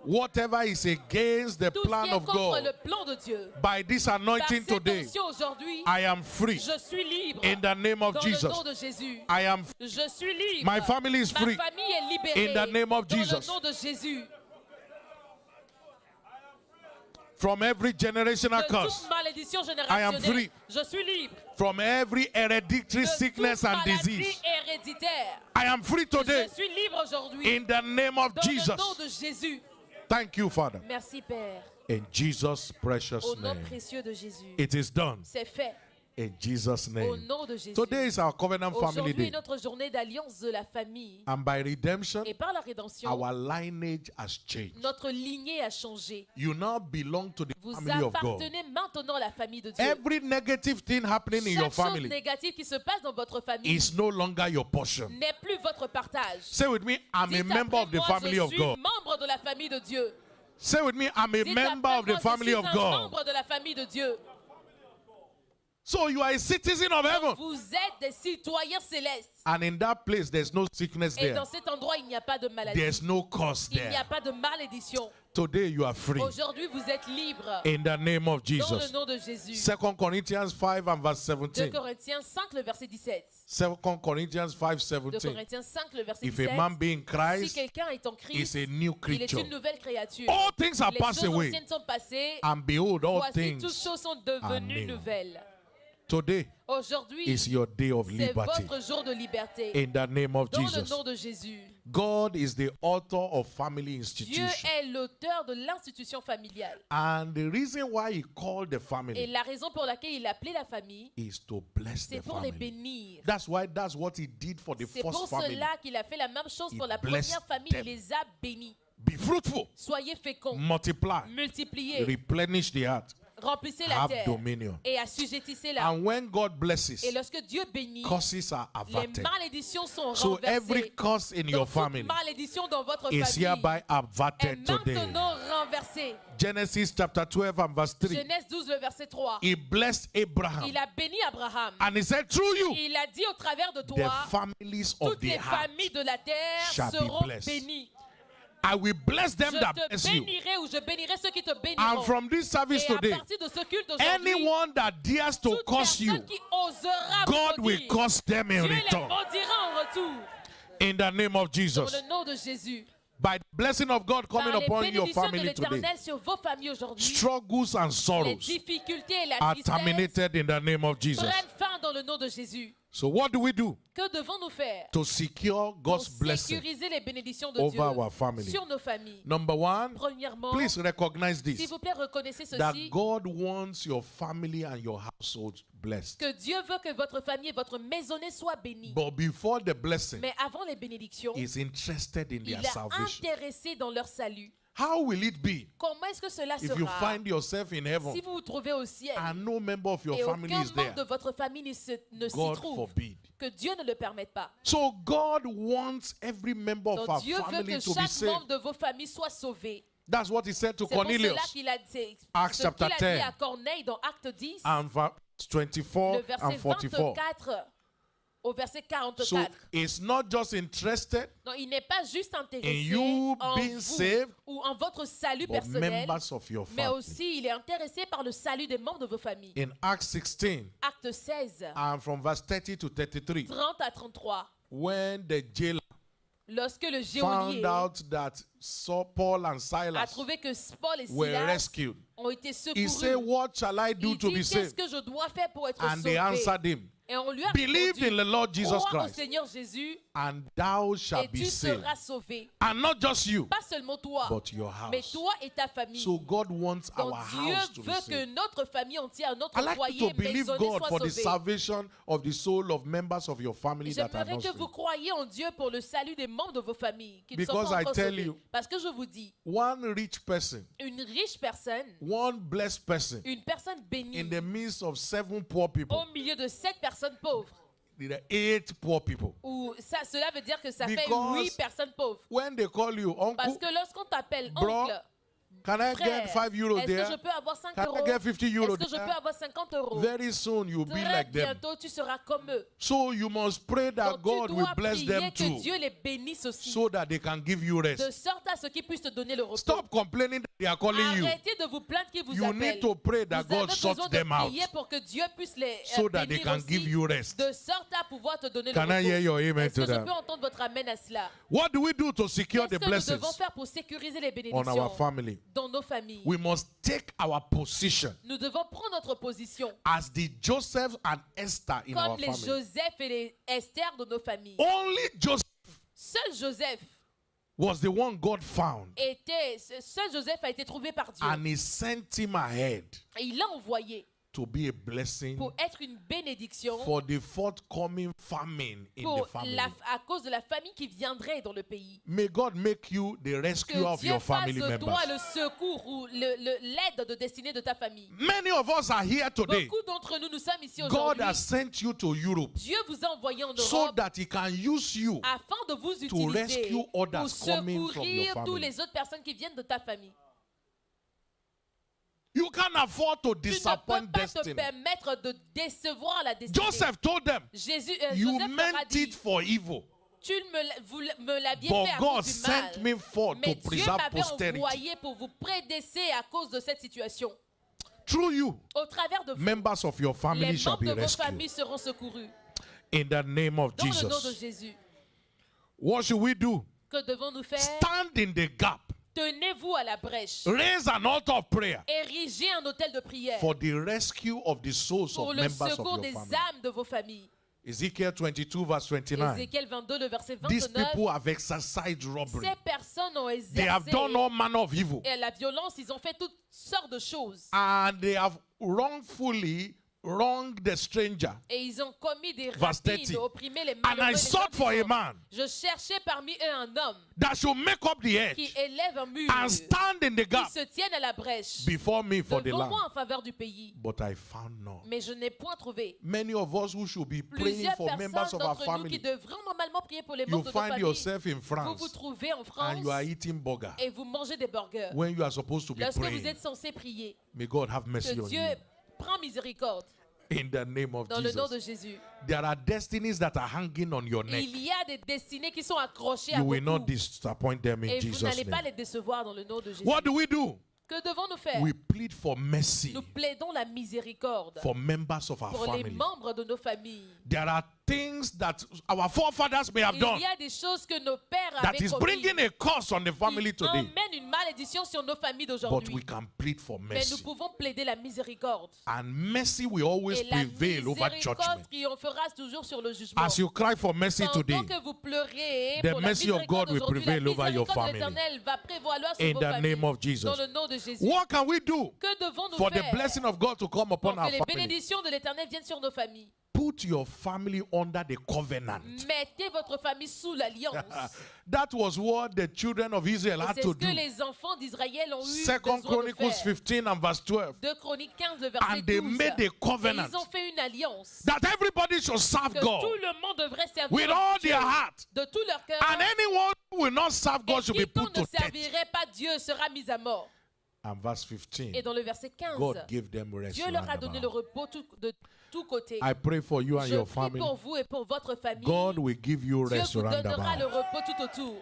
Whatever is against the Tout ce plan qui est of contre God, le plan de Dieu. by this Par anointing cette today, onction aujourd'hui, I am free. je suis libre. In the name of Dans Jesus, le nom de Jésus. I am. Je suis libre. My family is free. Ma famille est libérée. In the name of dans Jesus. le nom de Jésus. From every generational De curse, toute malédiction I am générationnelle. free. Je suis libre. from every hereditary De sickness toute and maladie disease, héréditaire. I am free today. Je suis libre aujourd'hui. In the name of Dans le nom Jesus. de Jésus. Thank you, Father. Merci Père. In Jesus' precious Au nom name. précieux de Jésus. It is done. C'est fait. In Jesus' Au name. nom de Jésus. Today is our covenant family Aujourd'hui day. est notre journée d'alliance de la famille. And by redemption, Et par la rédemption, our lineage has changed. notre lignée a changé. You now belong to the Vous family of God. appartenez maintenant à la famille de Dieu. Every negative thing happening in your Chaque chose family négative qui se passe dans votre famille is no longer your portion. n'est plus votre partage. Say with me, I'm a Dites member of après the moi, family je of suis God. membre de la famille de Dieu. Say with me, I'm a Dites member après of the moi, family je of suis un God. membre de la famille de Dieu. So you are a citizen of heaven. Vous êtes des citoyens célestes. And in that place, there's no sickness Et there. dans cet endroit, il n'y a pas de maladie. There's no curse Il n'y a there. pas de malédiction. Today you are free. Aujourd'hui, vous êtes libre. In the name of Dans le Jesus. nom de Jésus. 2 Corinthians 5 and verse 2 17. Corinthiens 5, le verset 17. 2 Corinthians 5, 2 17. Corinthiens 5, le verset If a 17. man be in Si Christ, quelqu'un est en Christ, is a new il est creature. une nouvelle créature. All things are Les passed choses away. anciennes sont passées. And behold, all Voici, toutes things choses sont are devenues new. nouvelles. Today Aujourd'hui, is your day of c'est liberty. votre jour de liberté. In the name of Dans le Jesus. nom de Jésus. God is the author of family Dieu institution. est l'auteur de l'institution familiale. And the reason why he called the Et family la raison pour laquelle il a appelé la famille, is to bless c'est the pour les family. bénir. That's what he did for the C'est pour first family. cela qu'il a fait la même chose He pour la blessed première famille. them. Il les a bénis. Be fruitful, Soyez féconds, multiply, multipliez, replenish the earth, remplissez la have terre dominion. et assujettissez-la. And when God blesses, Et lorsque Dieu bénit, curses are les averted. malédictions sont So every renversées. curse in your Donc, toute family malédiction dans votre is famille hereby est averted today. maintenant renversée. Genesis chapter 12 and verse 3. Genèse 12, le verset 3. He blessed Abraham. Il a béni Abraham. And he said, through you, Il a dit au travers de the toi, families of toutes the les heart familles de la terre shall be seront blessed. bénies. I will bless them Je that te bless you. bénirai ou je bénirai ceux qui te And béniront. from this service Et à today, partir de ce culte aujourd'hui, anyone that dares to toute curse you, personne qui osera God vous will maudire, curse them in Dieu les return. maudira en retour. In the name of Dans Jesus. le nom de Jésus. By the blessing of God coming Par les upon your bénédictions de family today, l'Éternel sur vos familles aujourd'hui, struggles and les sorrows difficultés et la are tristesse terminated in the name of Jesus. prennent fin dans le nom de Jésus. So what do we do Que devons-nous faire to secure pour God's blessing sécuriser les bénédictions de over Dieu our family? sur nos familles? Number one, Premièrement, please recognize s'il this, vous plaît, reconnaissez that ceci, God wants your family and your household blessed. que Dieu veut que votre famille et votre maisonnée soient bénies. But before the blessing, Mais avant les bénédictions, is interested in il their est salvation. intéressé dans leur salut. How will it be Comment est-ce que cela if you sera find yourself in heaven si vous vous trouvez au ciel and no member of your et family aucun is there? membre de votre famille ne s'y God trouve? forbid. Que Dieu ne le permette pas. So God wants every member of Donc our Dieu veut family que to be chaque saved. membre de vos familles soit sauvé. That's what he said to C'est pour cela Cornelius. qu'il a dit, Acts ce chapter qu'il a dit 10. à Corneille dans Acte 10, And verse 24 le verset and 44. 24 au verset 44. So it's not just interested Non, il n'est pas juste intéressé in you en being vous saved, ou en votre salut but personnel, members of your mais family. aussi il est intéressé par le salut des membres de vos familles. In Acts 16 Acte 16, and from verse 30 to 33, 30 à 33. when the jailer Lorsque le found geôlier out that Paul and a Silas trouvé que Paul et were Silas rescued, ont été he secourus, said, what shall I do il to dit, be qu'est-ce saved? que je dois faire pour être And they sauvé? answered him, Et on lui a believe in répondu, the Lord Jesus crois au Christ, Seigneur Jésus and thou shalt et be tu saved. seras sauvé. And not just you, Pas seulement toi, but your mais house. toi et ta famille. So God wants Donc our Dieu house to be veut que saved. notre famille entière, notre I like you foyer, to believe maisonnée God soit for the sauvée. salvation of the soul of members of your family that are J'aimerais not que saved. vous croyiez en Dieu pour le salut des membres de vos familles qui ne sont Because pas I encore tell sauvés. you, Parce que je vous dis, One rich person, une riche personne, one blessed person une personne bénie in the midst of 7 poor people au milieu de 7 personnes pauvres there are 8 poor people. Ou ça, cela veut dire que ça fait Because 8 personnes pauvres. When they call you Parce uncle, que lorsqu'on t'appelle bro, oncle, can I frère, get 5 euros est-ce que there? je peux avoir 5 Can I euros? get 50 euros Est-ce que je there? peux avoir 50 euros? Very soon you'll be Très like them. bientôt, tu seras comme eux. So you must pray that Donc, God tu will dois bless prier them que too, Dieu les bénisse aussi. so that they can give you De rest. sorte à ce qu'ils puissent te donner le repos. Stop complaining that they are calling you. Arrêtez de vous plaindre qu'ils vous You appellent. need to pray that Vous God avez sorts besoin de them out, prier pour que Dieu puisse les so that they bénir can aussi, give you rest. de sorte à pouvoir te donner Can le I hear repos. your amen Est-ce que to je that? peux entendre votre amen à cela? What do we do to secure Qu'est-ce the que nous devons blessings faire pour sécuriser les on bénédictions our family? dans nos familles? We must take our position Nous devons prendre notre position as the Joseph and Esther in our comme les family. Joseph et les Esther de nos familles. Only Joseph Seul Joseph was the one God found, seul Joseph a été trouvé par Dieu. and he sent him ahead Et il l'a envoyé to be a blessing pour être une bénédiction for the forthcoming famine in the pour family. à cause de la famille qui viendrait dans le pays. May God make you the rescue Que of Dieu your fasse family de toi members. le secours ou l'aide de destinée de ta famille. Many of us are here today. Beaucoup d'entre nous, nous sommes ici God aujourd'hui. has sent you to Europe Dieu vous a envoyé en so Europe that he can use you. afin de vous to utiliser rescue others pour coming from your secourir family. toutes les autres personnes qui viennent de ta famille. You can't afford to Tu ne peux disappoint pas te destiny. permettre de décevoir la destinée. Joseph told them, you Joseph leur a meant dit, it for evil, vous me l'aviez but fait à God cause du mal. sent me forth Mais to Dieu preserve m'avait posterity. envoyé pour vous prédesser à cause de cette situation. Through you, Au travers de vous, members of your family les shall membres be de vos rescued. familles seront secourus. In the name of Dans le nom de Jesus. Jésus. What should we do? Que devons-nous faire? Stand in the gap. Tenez-vous à la brèche. Raise an altar of prayer Érigez un hôtel de prière for the rescue of the souls pour of le members of secours your des family. âmes de vos familles. Ezekiel 22 verse 29. Ézéchiel 22, le verset These 29. people have exercised robbery. Ces personnes ont They have exercé done all manner of evil. et la violence, ils ont fait toutes sortes de choses. And they have wrongfully wronged the stranger. Et ils ont commis des Verse rapines, 30. opprimé les And malheureux. I les sought for a indigents. man Je cherchais parmi eux un homme that should make up the edge qui élève un mur, and stand in the qui gap se tienne à la brèche before me for the devant land. moi en faveur du pays. But I found none. Mais je n'ai point trouvé. Many of us who should be praying Plusieurs for members personnes of our d'entre nous qui family, devraient normalement prier pour les you membres de nos find familles. yourself in Vous vous France trouvez en France and you are eating burger et vous mangez des burgers. when you are supposed to be Lorsque vous praying. êtes censé prier, May God have mercy que on Dieu you. prend miséricorde In the name of dans le nom de Jesus. Jésus. There are destinies that are hanging on your neck. Il y a des destinées qui sont accrochées à You vos will not cous disappoint them in et vous Jesus' n'allez pas name. les décevoir dans le nom de Jésus. What do we do? Que devons-nous faire? We plead for mercy Nous plaidons la miséricorde for members of our pour les family. membres de nos familles. There are things that our forefathers may have Il done y a des choses que nos pères that avaient is commises bringing a curse on the family qui today. emmènent une malédiction sur nos familles But d'aujourd'hui. we can plead for Mais nous mercy. pouvons plaider la miséricorde. And mercy will always Et la prevail over miséricorde judgment. triomphera toujours sur le jugement. As you cry for mercy today, Pendant que vous pleurez the pour la mercy of miséricorde God will aujourd'hui, prevail la over your miséricorde de family. l'Éternel va prévaloir sur in vos the familles. name of Jesus. Dans le nom de Jésus. What can we do Que devons-nous for the faire blessing of God to come pour upon our que les family? bénédictions de l'Éternel viennent sur nos familles? Put your family under the covenant. Mettez votre famille sous l'alliance. That was what the children of Israel Et had c'est to ce que do. les enfants d'Israël ont eu Second besoin de Chronicles faire. 15 and verse 12. 2 Chroniques 15, le verset And they 12. made a Et covenant ils ont fait une alliance. that everybody should serve Que God tout le monde devrait servir with all Dieu their heart. de tout leur cœur. And anyone who will not serve God Et should be put quiconque to ne death. servirait pas Dieu sera mis à mort. And verse 15. Et dans le verset 15, God gave them rest. Dieu leur a donné le roundabout. repos de tous côtés. I pray for you and Je your prie family. pour vous et pour votre famille. God will give you Dieu rest vous donnera le roundabout. repos tout autour.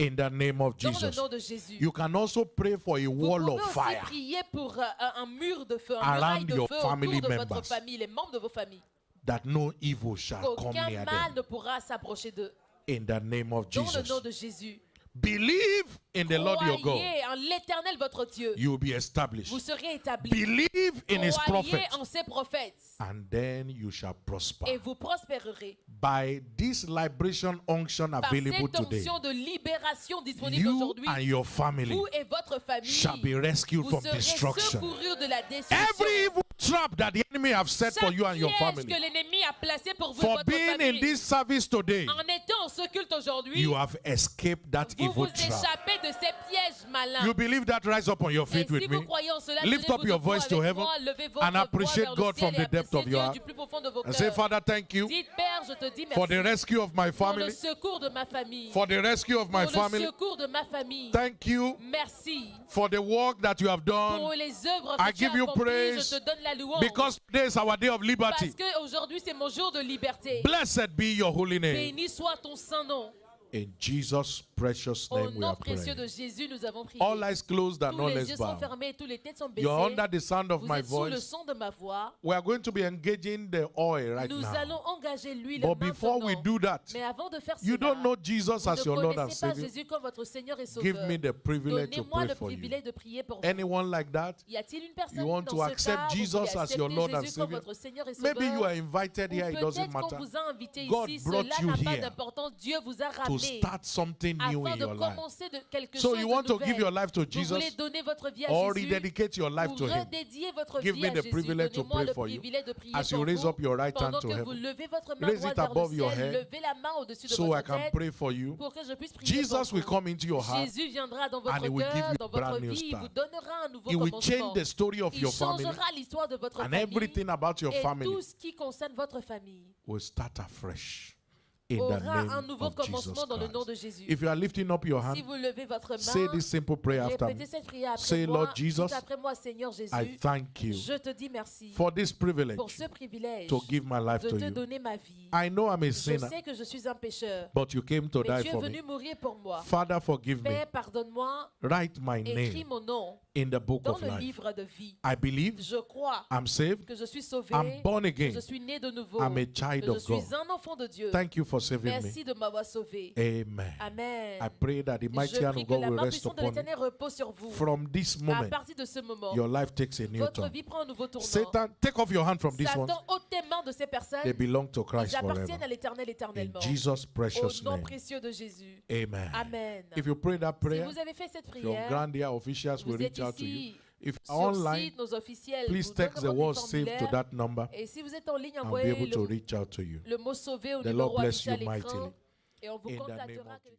In the name of Dans le Jesus. nom de Jésus. You can also pray for a Vous wall pouvez of aussi fire prier pour un mur de feu, un around muraille de your feu family autour de votre members. famille, les membres de vos familles. that no evil shall come Qu'aucun near mal them. ne pourra s'approcher d'eux. In the name of Dans le Jesus. nom de Jésus. Believe in the Lord your God. Croyez en l'Éternel votre Dieu. You will be established. Vous serez établis. Believe in his Croyez prophets. en ses prophètes. And then you shall prosper. Et vous prospérerez. By this liberation unction Par available cette today, onction de libération disponible you aujourd'hui, and your family vous et votre famille, shall be rescued vous from serez destruction. secourus de la destruction. Every evil trap that the enemy have set for Chaque you and your piège family, que l'ennemi a placé pour vous et for votre being in famille, this service today, en étant au ce culte aujourd'hui, you have escaped that vous vous evil trap. échappez de ces pièges malins. You believe that? Rise up on your Et feet si with vous me. croyez en cela, Lift up levez-vous your debout voice to avec heaven moi, levez votre and voix appreciate vers le God from ciel et the depth of appréciez your Dieu heart. du plus profond de vos And say, cœurs. Father, thank you Dites, Père, je te dis for the merci rescue of my pour le family. secours de ma famille. For the rescue of my Pour le family. secours de ma famille. Thank you Merci for the work that you have done. pour les œuvres I que tu as give you accomplies. praise Je te donne la louange. because today is our day of liberty. Parce qu'aujourd'hui, c'est mon jour de liberté. Blessed be your holy name. Béni soit ton saint nom. In Jesus' precious Au name we nom are précieux de praying. Jésus, nous avons prié. All eyes closed and Tous all les eyes yeux sont bowed. fermés, tous les têtes sont baissées. You're under the sound of Vous my êtes sous le voice. son de ma voix. We are going to be engaging the oil right Nous now. allons engager l'huile But before we maintenant. do that, Mais avant de faire you cela, don't know Jesus vous as your ne Lord and connaissez pas Savior. Jésus comme votre Seigneur et Give Sauveur. me the privilege to Donnez-moi pray le for you. privilège de prier pour vous. Anyone like that? Y a-t-il une personne You want dans to ce accept cas où vous Jesus voulez as your accepter Lord and Jésus comme Savior? votre Seigneur et Sauveur? Maybe you are invited Ou here, it doesn't peut-être qu'on matter. vous a invité God ici, brought cela you n'a pas here d'importance. Dieu vous a to ramené start something new afin in de your life. commencer de quelque So chose you de want to give your nouvel. life to Vous Jesus voulez donner votre vie à or Jésus rededicate your life ou to Him? redédier votre Give vie me à the Jésus. privilege to Donnez-moi pray le for you. privilège de prier As pour you raise vous. up your right hand Pendant to que vous heaven, levez votre main raise droite it vers above le your ciel, head levez la main au-dessus de so I votre can tête pray for you. pour que je puisse prier Jesus pour will vous. come into your heart Jésus viendra dans and votre He will give cœur, you dans a votre brand new vie, il start. vous donnera un nouveau He will commencement. change the story of Il your family, changera l'histoire de votre and famille everything about your et family tout ce qui concerne votre famille will start afresh in the aura un name nouveau of Jesus commencement dans le nom de Christ. Jésus. If you are lifting up your Si hand, vous levez votre say main, this simple prayer after répétez me. cette prière après Say, moi. Lord Jesus, Dites après moi, Seigneur Jésus, I thank you je te dis merci for this privilege pour ce privilège to give my life de to te you. donner ma vie. I know I'm a Je sinner, sais que je suis un pécheur, but you came to mais die tu es for venu me. mourir pour moi. Father, forgive me. Père, pardonne-moi, Write my écris name mon nom in the book dans of le life. livre de vie. I believe Je crois I'm saved. que je suis sauvé, I'm born que again. je suis né de nouveau, I'm a child que je of God. suis un enfant de Dieu. Thank you for saving me. Merci de m'avoir sauvé. Amen. Amen. I pray that the mighty Je hand prie of que God la will main rest puissante de upon you. l'Éternel repose sur vous. From this À moment, partir de ce moment, your life takes a new votre turn. vie prend un nouveau tournant. Satan, take off your hand from this one. Satan, ôte tes mains de ces personnes. They belong to Ils Christ appartiennent forever. à l'Éternel In éternellement. Jesus' precious Au nom name. précieux de Jésus. Amen. Amen. If you pray that Si prayer, vous avez fait cette your prière, grand dear officials will vous êtes reach out to you. ici If sur online, site, nos officiels please vous text the donneront word des save to formulaires. that number Et si vous êtes en ligne, and be envoyez able to le reach out to you. mot sauvé au The numéro Lord bless affiché à you l'écran mightily. et on vous In the name contactera. of Jesus.